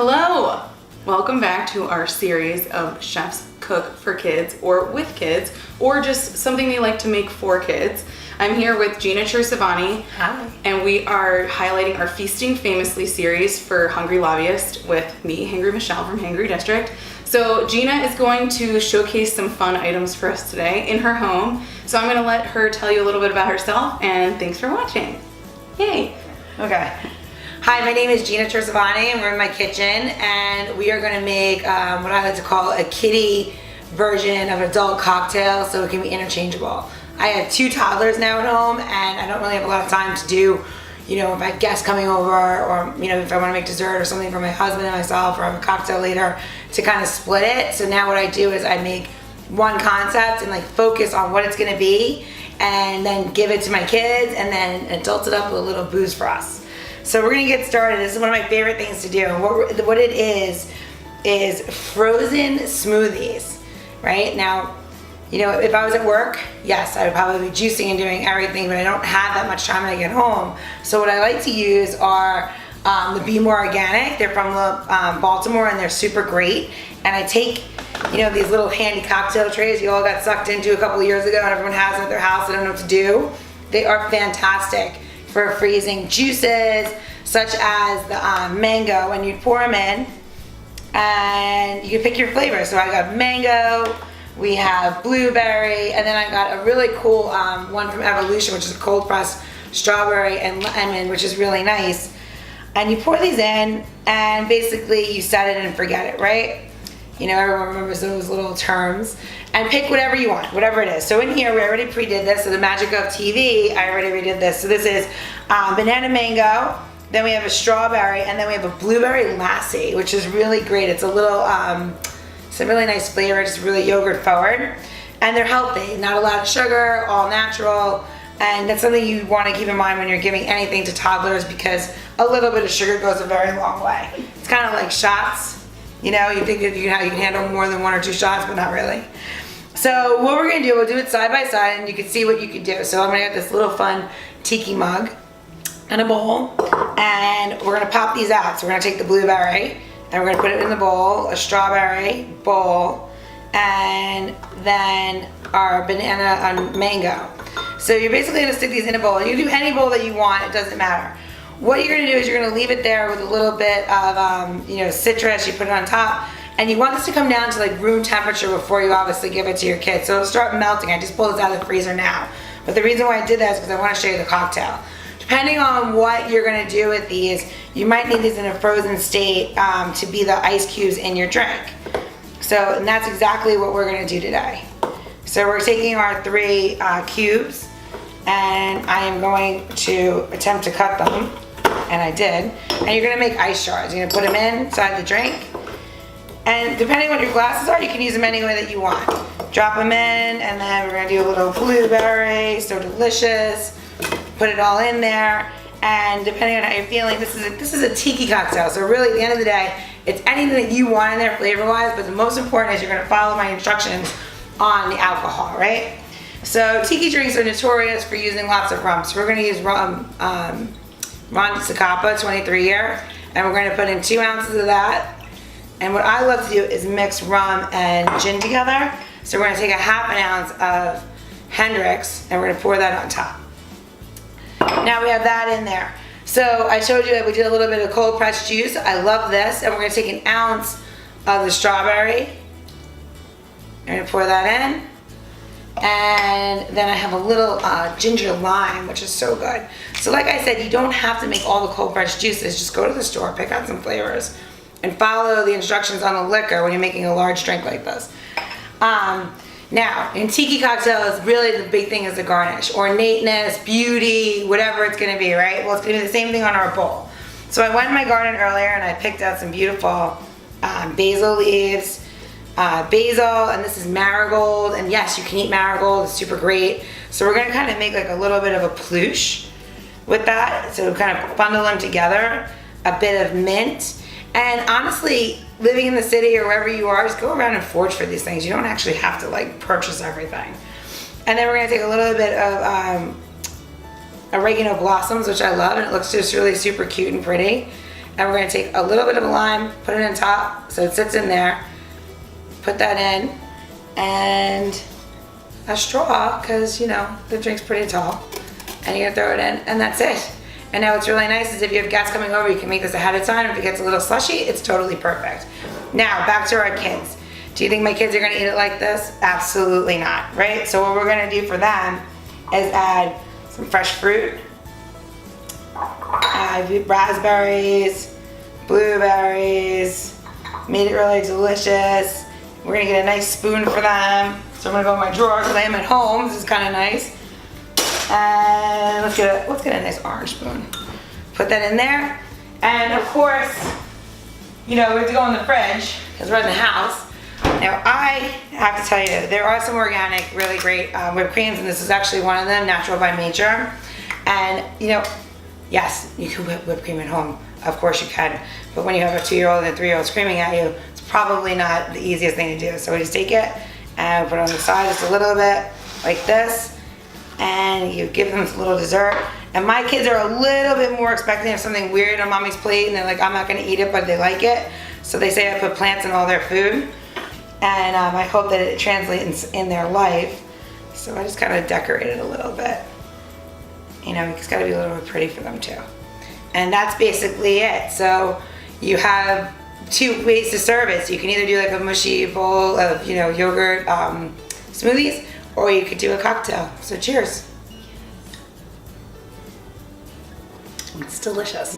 Hello! Welcome back to our series of Chefs Cook for Kids or with kids or just something they like to make for kids. I'm here with Gina Chersevani. Hi. And we are highlighting our Feasting Famously series for Hungry Lobbyist with me, Hangry Michelle from Hangry District. So Gina is going to showcase some fun items for us today in her home. So I'm gonna let her tell you a little bit about herself, and thanks for watching. Yay. Okay. Hi, my name is Gina Chersevani and we're in my kitchen and we are gonna make what I like to call a kiddie version of adult cocktail so it can be interchangeable. I have 2 toddlers now at home and I don't really have a lot of time to do, if I have guests coming over or, if I wanna make dessert or something for my husband and myself or have a cocktail later to kind of split it. So now what I do is I make one concept and focus on what it's gonna be and then give it to my kids and then adult it up with a little booze for us. So we're gonna get started. This is one of my favorite things to do. What it is frozen smoothies, right? Now, if I was at work, yes, I would probably be juicing and doing everything, but I don't have that much time when I get home. So what I like to use are the Be More Organic. They're from Baltimore and they're super great. And I take, these little handy cocktail trays you all got sucked into a couple of years ago and everyone has them at their house. They don't know what to do. They are fantastic for freezing juices such as the mango, and you pour them in and you can pick your flavor. So I got mango, we have blueberry, and then I got a really cool one from Evolution, which is a cold pressed strawberry and lemon, which is really nice. And you pour these in and basically you set it and forget it, right? Everyone remembers those little terms. And pick whatever you want, whatever it is. So in here, we already pre-did this. So the magic of TV, I already redid this. So this is banana mango, then we have a strawberry, and then we have a blueberry lassi, which is really great. It's a little, it's a really nice flavor, just really yogurt forward. And they're healthy, not a lot of sugar, all natural. And that's something you want to keep in mind when you're giving anything to toddlers because a little bit of sugar goes a very long way. It's kind of like shots. You think that you can handle more than 1 or 2 shots, but not really. So what we're gonna do, we'll do it side by side and you can see what you can do. So I'm gonna get this little fun tiki mug and a bowl and we're gonna pop these out. So we're gonna take the blueberry and we're gonna put it in the bowl, a strawberry bowl, and then our banana and mango. So you're basically gonna stick these in a bowl. You can do any bowl that you want, it doesn't matter. What you're gonna do is you're gonna leave it there with a little bit of citrus, you put it on top, and you want this to come down to room temperature before you obviously give it to your kids. So it'll start melting. I just pulled this out of the freezer now. But the reason why I did that is because I wanna show you the cocktail. Depending on what you're gonna do with these, you might need these in a frozen state to be the ice cubes in your drink. And that's exactly what we're gonna do today. So we're taking our 3 cubes and I am going to attempt to cut them. And I did. And you're gonna make ice shards. You're gonna put them inside the drink. And depending on what your glasses are, you can use them any way that you want. Drop them in, and then we're gonna do a little blueberry, so delicious. Put it all in there. And depending on how you're feeling, this is a tiki cocktail. So really, at the end of the day, it's anything that you want in there flavor-wise, but the most important is you're gonna follow my instructions on the alcohol, right? So tiki drinks are notorious for using lots of rum. So we're gonna use rum, Ron Zacapa 23 year, and we're going to put in 2 ounces of that. And what I love to do is mix rum and gin together. So we're going to take a ½ ounce of Hendrix and we're going to pour that on top. Now we have that in there. So I showed you that we did a little bit of cold pressed juice. I love this. And we're going to take 1 ounce of the strawberry. We're going to pour that in. And then I have a little ginger lime, which is so good. So like I said, you don't have to make all the cold pressed juices. Just go to the store, pick out some flavors, and follow the instructions on the liquor when you're making a large drink like this. Now, in tiki cocktails, really the big thing is the garnish. Ornateness, beauty, whatever it's gonna be, right? Well, it's gonna be the same thing on our bowl. So I went in my garden earlier and I picked out some beautiful basil leaves, basil, and this is marigold, and yes, you can eat marigold, it's super great. So we're gonna kind of make a little bit of a pluche with that, so kind of bundle them together, a bit of mint, and honestly, living in the city or wherever you are, just go around and forage for these things. You don't actually have to purchase everything. And then we're gonna take a little bit of oregano blossoms, which I love, and it looks just really super cute and pretty. And we're gonna take a little bit of a lime, put it on top so it sits in there. Put that in, and a straw, because you know, the drink's pretty tall. And you're gonna throw it in, and that's it. And now what's really nice is if you have guests coming over, you can make this ahead of time. If it gets a little slushy, it's totally perfect. Now, back to our kids. Do you think my kids are gonna eat it like this? Absolutely not, right? So what we're gonna do for them is add some fresh fruit. Raspberries, blueberries, made it really delicious. We're gonna get a nice spoon for them. So I'm gonna go in my drawer because I am at home. This is kind of nice. And let's get a nice orange spoon. Put that in there. And of course, you know, we have to go in the fridge because we're in the house. Now I have to tell you, there are some organic, really great whipped creams, and this is actually one of them, natural by nature. And you know, yes, you can whip whipped cream at home. Of course you can. But when you have a 2-year-old and a 3-year-old screaming at you, it's probably not the easiest thing to do. So we just take it and put it on the side just a little bit, like this. And you give them a little dessert. And my kids are a little bit more expecting of something weird on mommy's plate, and they're like, I'm not gonna eat it, but they like it. So they say I put plants in all their food. And I hope that it translates in their life. So I just kind of decorate it a little bit. You know, it's gotta be a little bit pretty for them too. And that's basically it. So you have 2 ways to serve it. So you can either do like a mushy bowl of, you know, yogurt smoothies, or you could do a cocktail. So cheers. It's delicious.